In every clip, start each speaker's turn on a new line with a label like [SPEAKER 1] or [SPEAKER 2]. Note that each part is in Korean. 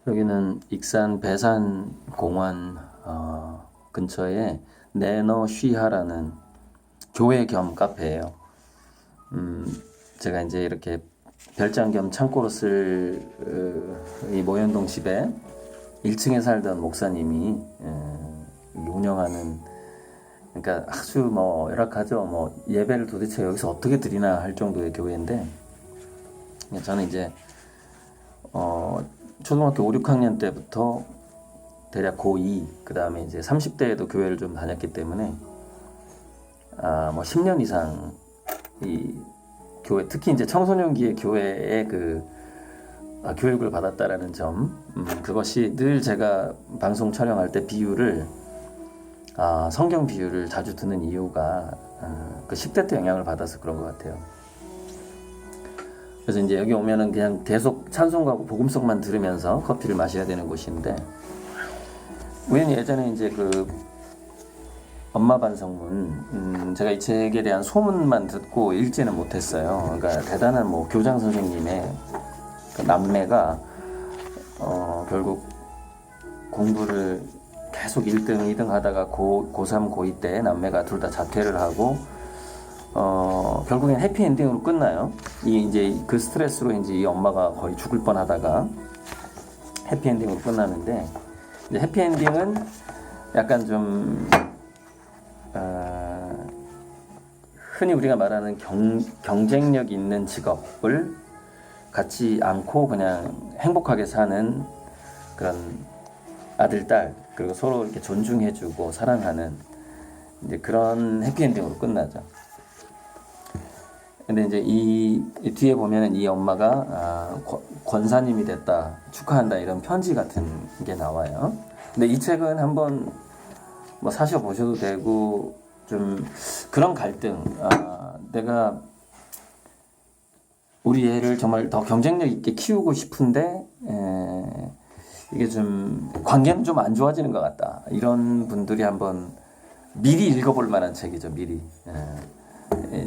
[SPEAKER 1] 여기는 익산 배산공원 근처에 내너쉬하라는 교회 겸 카페예요. 제가 이제 이렇게 별장 겸 창고로 쓸 이 모현동 집에 1층에 살던 목사님이 운영하는, 그러니까 아주 뭐 열악하죠. 예배를 도대체 여기서 어떻게 드리나 할 정도의 교회인데, 저는 이제 초등학교 5, 6학년 때부터 대략 고2, 그 다음에 이제 30대에도 교회를 좀 다녔기 때문에 10년 이상 이 교회, 특히 이제 청소년기의 교회에 교육을 받았다라는 점, 그것이 늘 제가 방송 촬영할 때 비유를 성경 비유를 자주 듣는 이유가 그 10대 때 영향을 받아서 그런 것 같아요. 그래서 이제 여기 오면은 그냥 계속 찬송가 복음성만 들으면서 커피를 마셔야 되는 곳인데, 우연히 예전에 이제 엄마 반성문, 제가 이 책에 대한 소문만 듣고 읽지는 못했어요. 그러니까 대단한 교장 선생님의 남매가 결국 공부를 계속 1등, 2등 하다가 고3, 고2 때 남매가 둘 다 자퇴를 하고 결국엔 해피엔딩으로 끝나요. 이제 그 스트레스로 이제 이 엄마가 거의 죽을 뻔하다가 해피엔딩으로 끝나는데, 이제 해피엔딩은 약간 좀 흔히 우리가 말하는 경쟁력 있는 직업을 갖지 않고 그냥 행복하게 사는 그런 아들, 딸, 그리고 서로 이렇게 존중해주고 사랑하는 이제 그런 해피엔딩으로 끝나죠. 근데 이제 이 뒤에 보면은 이 엄마가 권사님이 됐다, 축하한다, 이런 편지 같은 게 나와요. 근데 이 책은 한번 사셔 보셔도 되고, 좀 그런 갈등, 내가 우리 애를 정말 더 경쟁력 있게 키우고 싶은데 이게 좀 관계는 좀 안 좋아지는 것 같다, 이런 분들이 한번 미리 읽어볼 만한 책이죠. 미리.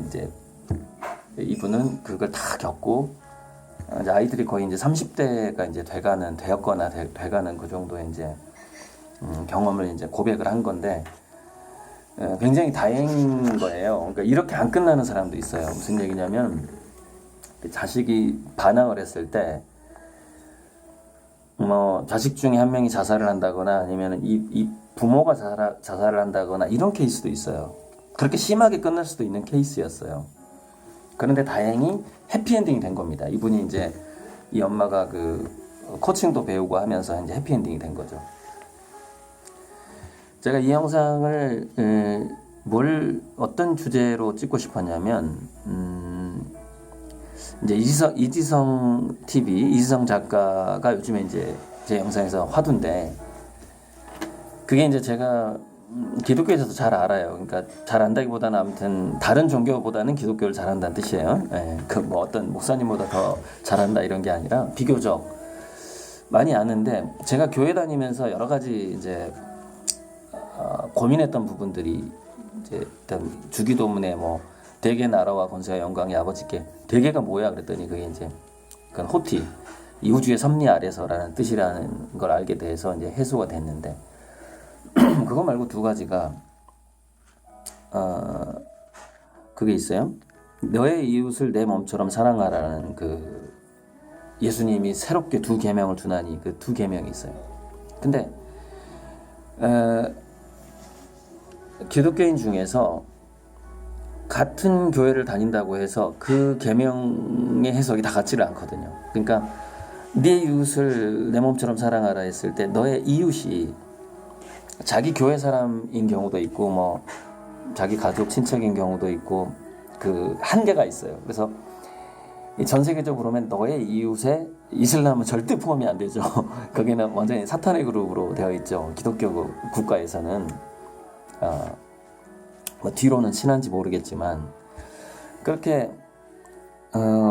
[SPEAKER 1] 이제 이분은 그걸 다 겪고 이제 아이들이 거의 이제 30대가 이제 되었거나 돼가는 그 정도의 이제 경험을 이제 고백을 한 건데, 굉장히 다행인 거예요. 그러니까 이렇게 안 끝나는 사람도 있어요. 무슨 얘기냐면, 자식이 반항을 했을 때 자식 중에 한 명이 자살을 한다거나 아니면 이 부모가 자살을 한다거나 이런 케이스도 있어요. 그렇게 심하게 끝날 수도 있는 케이스였어요. 그런데 다행히 해피엔딩이 된 겁니다. 이분이 이제 이 엄마가 코칭도 배우고 하면서 이제 해피엔딩이 된 거죠. 제가 이 영상을 어떤 주제로 찍고 싶었냐면, 이제 이지성 TV, 이지성 작가가 요즘에 이제 제 영상에서 화두인데, 그게 이제 제가 기독교에서도 잘 알아요. 그러니까 잘 안다기보다는 아무튼 다른 종교보다는 기독교를 잘한다는 뜻이에요. 어떤 목사님보다 더 잘한다 이런 게 아니라 비교적 많이 아는데, 제가 교회 다니면서 여러 가지 이제 고민했던 부분들이, 이제 일단 주기도문에 대개 나라와 권세와 영광이 아버지께, 대개가 뭐야 그랬더니 그게 이제 그건 호티, 이 우주의 섭리 아래서라는 뜻이라는 걸 알게 돼서 이제 해소가 됐는데, 그거 말고 두 가지가 그게 있어요. 너의 이웃을 내 몸처럼 사랑하라는 예수님이 새롭게 두 계명을 두나니 그 두 계명이 있어요. 근데 기독교인 중에서 같은 교회를 다닌다고 해서 그 계명의 해석이 다 같지를 않거든요. 그러니까 네 이웃을 내 몸처럼 사랑하라 했을 때 너의 이웃이 자기 교회 사람인 경우도 있고 자기 가족 친척인 경우도 있고, 그 한계가 있어요. 그래서 전 세계적으로 보면 너의 이웃에 이슬람은 절대 포함이 안 되죠. 거기는 완전히 사탄의 그룹으로 되어 있죠. 기독교 국가에서는 뒤로는 친한지 모르겠지만, 그렇게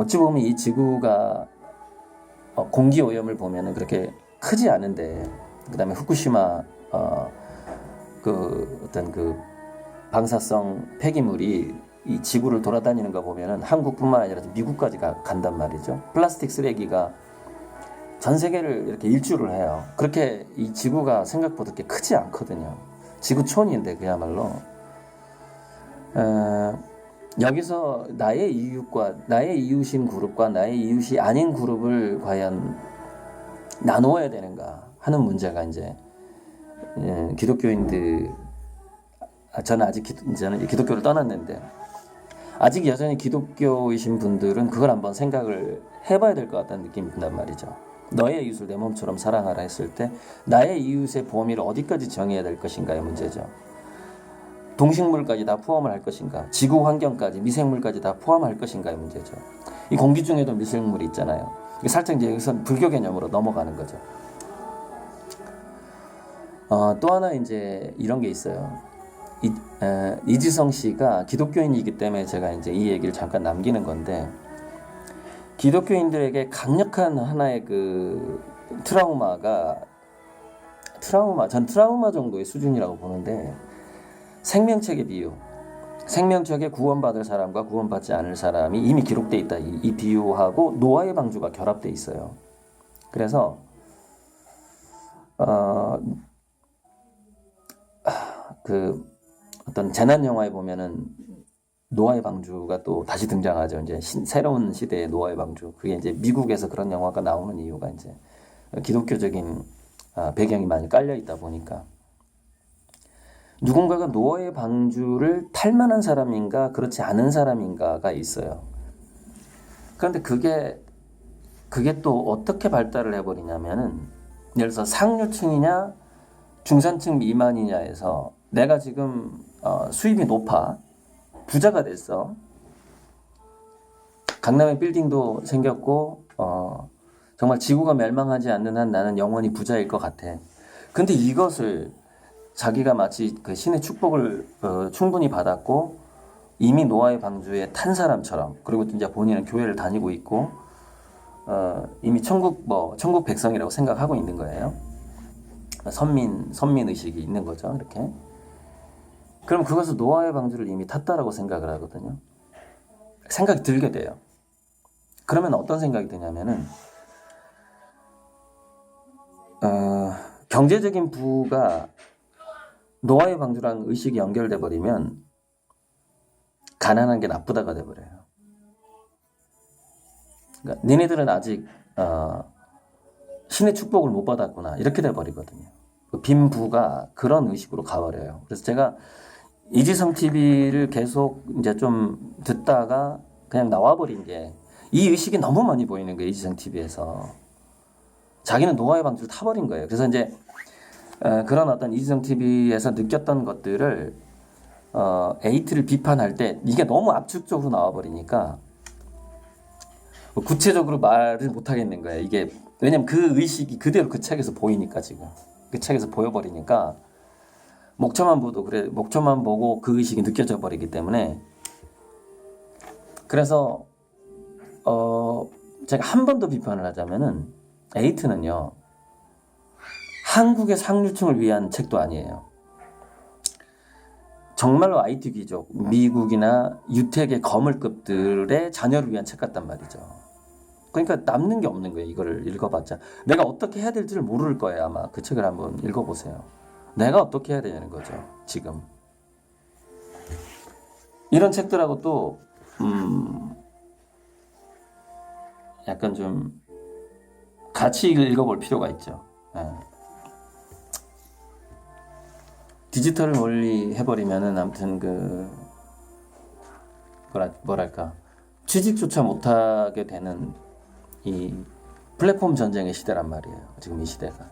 [SPEAKER 1] 어찌 보면 이 지구가 공기 오염을 보면은 그렇게 크지 않은데, 그다음에 후쿠시마 어떤 방사성 폐기물이 이 지구를 돌아다니는 거 보면은 한국뿐만 아니라 미국까지 간단 말이죠. 플라스틱 쓰레기가 전 세계를 이렇게 일주를 해요. 그렇게 이 지구가 생각보다 그렇게 크지 않거든요. 지구촌인데 그야말로 여기서 나의 이웃과 나의 이웃인 그룹과 나의 이웃이 아닌 그룹을 과연 나누어야 되는가 하는 문제가 이제 기독교인들 저는 기독교를 떠났는데 아직 여전히 기독교이신 분들은 그걸 한번 생각을 해봐야 될 것 같다는 느낌이 든단 말이죠. 너의 이웃을 내 몸처럼 사랑하라 했을 때 나의 이웃의 범위를 어디까지 정해야 될 것인가의 문제죠. 동식물까지 다 포함을 할 것인가, 지구 환경까지, 미생물까지 다 포함할 것인가의 문제죠. 이 공기 중에도 미생물이 있잖아요. 살짝 이제 여기서 불교 개념으로 넘어가는 거죠. 또 하나 이제 이런 게 있어요. 이지성 씨가 기독교인이기 때문에 제가 이제 이 얘기를 잠깐 남기는 건데, 기독교인들에게 강력한 하나의 그 전 트라우마 정도의 수준이라고 보는데, 생명책의 비유, 생명책에 구원받을 사람과 구원받지 않을 사람이 이미 기록돼 있다. 이 비유하고 노아의 방주가 결합돼 있어요. 그래서 그 어떤 재난 영화에 보면은 노아의 방주가 또 다시 등장하죠. 이제 새로운 시대의 노아의 방주. 그게 이제 미국에서 그런 영화가 나오는 이유가 이제 기독교적인 배경이 많이 깔려 있다 보니까 누군가가 노아의 방주를 탈 만한 사람인가 그렇지 않은 사람인가가 있어요. 그런데 그게 또 어떻게 발달을 해버리냐면은 예를 들어서 상류층이냐 중산층 미만이냐에서 내가 지금 수입이 높아 부자가 됐어. 강남에 빌딩도 생겼고 정말 지구가 멸망하지 않는 한 나는 영원히 부자일 것 같아. 근데 이것을 자기가 마치 그 신의 축복을 충분히 받았고 이미 노아의 방주에 탄 사람처럼, 그리고 이제 본인은 교회를 다니고 있고 이미 천국 백성이라고 생각하고 있는 거예요. 선민 의식이 있는 거죠. 이렇게. 그럼 그것을 노아의 방주를 이미 탔다라고 생각을 하거든요. 생각이 들게 돼요. 그러면 어떤 생각이 드냐면은 경제적인 부가 노아의 방주랑 의식이 연결돼 버리면 가난한 게 나쁘다가 돼 버려요. 그러니까 니네들은 아직 신의 축복을 못 받았구나 이렇게 돼 버리거든요. 빈 부가 그런 의식으로 가버려요. 그래서 제가 이지성 TV를 계속 이제 좀 듣다가 그냥 나와버린 게 이 의식이 너무 많이 보이는 거예요. 이지성 TV에서 자기는 노아의 방주를 타버린 거예요. 그래서 이제 그런 어떤 이지성 TV에서 느꼈던 것들을 에이트를 비판할 때 이게 너무 압축적으로 나와버리니까 구체적으로 말을 못 하겠는 거예요. 이게 왜냐면 그 의식이 그대로 그 책에서 보이니까, 지금 그 책에서 보여버리니까 목초만 보고 그 의식이 느껴져 버리기 때문에. 그래서 제가 한 번 더 비판을 하자면은 에이트는요 한국의 상류층을 위한 책도 아니에요. 정말로 IT 귀족, 미국이나 유택의 거물급들의 자녀를 위한 책 같단 말이죠. 그러니까 남는 게 없는 거예요. 이거를 읽어봤자 내가 어떻게 해야 될지를 모를 거예요. 아마 그 책을 한번 읽어보세요. 내가 어떻게 해야 되냐는 거죠. 지금 이런 책들하고 또 약간 좀 같이 읽어볼 필요가 있죠. 디지털을 멀리 해버리면은 아무튼 뭐랄까 취직조차 못하게 되는 이 플랫폼 전쟁의 시대란 말이에요. 지금 이 시대가.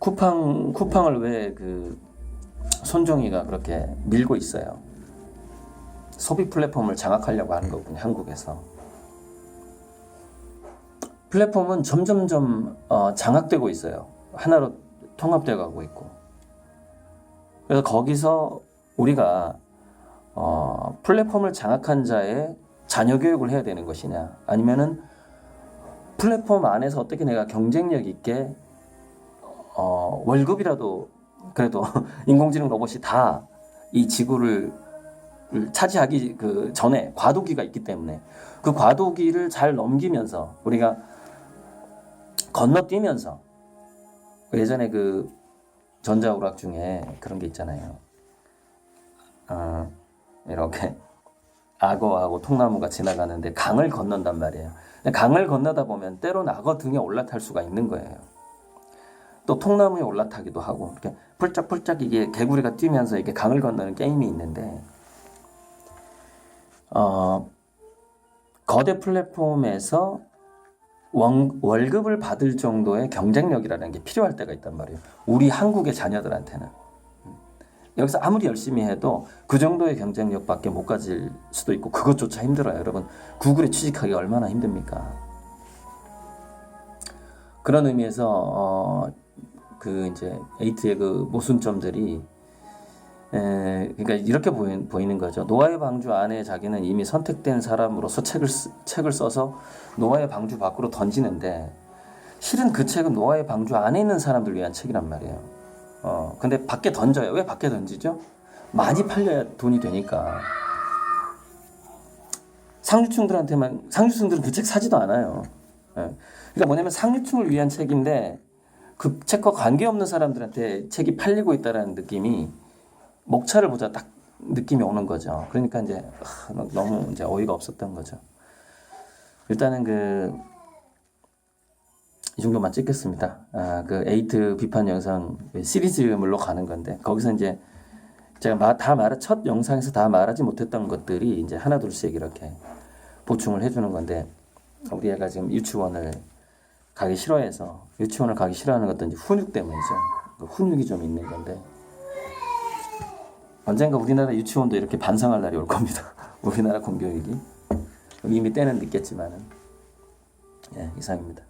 [SPEAKER 1] 쿠팡을 왜 손정희가 그렇게 밀고 있어요. 소비 플랫폼을 장악하려고 하는 거군요. 한국에서. 플랫폼은 점점점 장악되고 있어요. 하나로 통합되어 가고 있고. 그래서 거기서 우리가 플랫폼을 장악한 자의 자녀 교육을 해야 되는 것이냐, 아니면은 플랫폼 안에서 어떻게 내가 경쟁력 있게 월급이라도 그래도 인공지능 로봇이 다 이 지구를 차지하기 전에 과도기가 있기 때문에 그 과도기를 잘 넘기면서 우리가 건너뛰면서 예전에 그 전자오락 중에 그런 게 있잖아요. 이렇게 악어하고 통나무가 지나가는데 강을 건넌단 말이에요. 강을 건너다 보면 때로는 악어 등에 올라탈 수가 있는 거예요. 또 통나무에 올라타기도 하고 이렇게 폴짝폴짝 이게 개구리가 뛰면서 이렇게 강을 건너는 게임이 있는데 거대 플랫폼에서 월급을 받을 정도의 경쟁력이라는 게 필요할 때가 있단 말이에요. 우리 한국의 자녀들한테는. 여기서 아무리 열심히 해도 그 정도의 경쟁력밖에 못 가질 수도 있고 그것조차 힘들어요. 여러분 구글에 취직하기 얼마나 힘듭니까? 그런 의미에서 그 이제 에이트의 그 모순점들이 그러니까 이렇게 보이는 거죠. 노아의 방주 안에 자기는 이미 선택된 사람으로서 책을 써서 노아의 방주 밖으로 던지는데 실은 그 책은 노아의 방주 안에 있는 사람들 위한 책이란 말이에요. 근데 밖에 던져요. 왜 밖에 던지죠? 많이 팔려야 돈이 되니까. 상류층들은 그 책 사지도 않아요. 그러니까 뭐냐면 상류층을 위한 책인데 그 책과 관계없는 사람들한테 책이 팔리고 있다는 느낌이 목차를 보자 딱 느낌이 오는 거죠. 그러니까 이제 너무 이제 어이가 없었던 거죠. 일단은 이 정도만 찍겠습니다. 그 에이트 비판 영상 시리즈물로 가는 건데 거기서 이제 제가 첫 영상에서 다 말하지 못했던 것들이 이제 하나둘씩 이렇게 보충을 해주는 건데 우리 애가 지금 유치원을 가기 싫어하는 것도 이제 훈육 때문이죠. 훈육이 좀 있는 건데 언젠가 우리나라 유치원도 이렇게 반성할 날이 올 겁니다. 우리나라 공교육이 이미 때는 늦겠지만은 이상입니다.